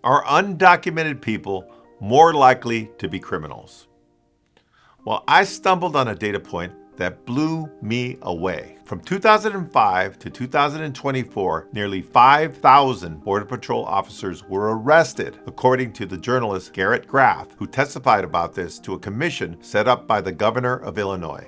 Are undocumented people more likely to be criminals? Well, I stumbled on a data point that blew me away. From 2005 to 2024, nearly 5,000 Border Patrol officers were arrested, according to the journalist Garrett Graff, who testified about this to a commission set up by the governor of Illinois.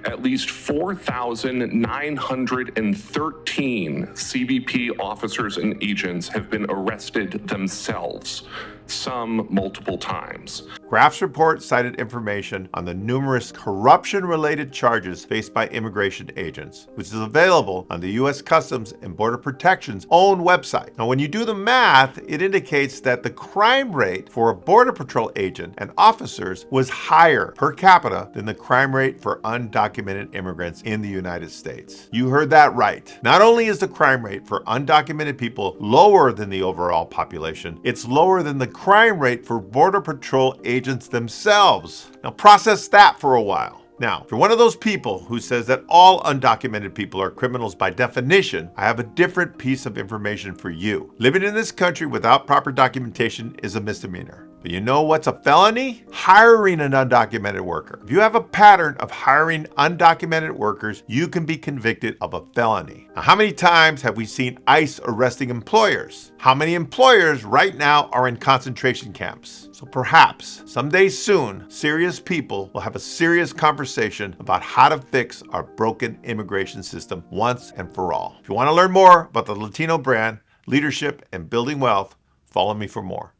At least 4,913 CBP officers and agents have been arrested themselves, some multiple times. Graff's report cited information on the numerous corruption-related charges faced by immigration agents, which is available on the U.S. Customs and Border Protection's own website. Now, when you do the math, it indicates that the crime rate for a Border Patrol agent and officers was higher per capita than the crime rate for undocumented immigrants in the United States. You heard that right. Not only is the crime rate for undocumented people lower than the overall population, it's lower than the crime rate for Border Patrol agents themselves. Now process that for a while. Now, if you're one of those people who says that all undocumented people are criminals by definition, I have a different piece of information for you. Living in this country without proper documentation is a misdemeanor. But you know what's a felony? Hiring an undocumented worker. If you have a pattern of hiring undocumented workers, you can be convicted of a felony. Now, how many times have we seen ICE arresting employers? How many employers right now are in concentration camps? So perhaps someday soon, serious people will have a serious conversation about how to fix our broken immigration system once and for all. If you want to learn more about the Latino brand, leadership, and building wealth, follow me for more.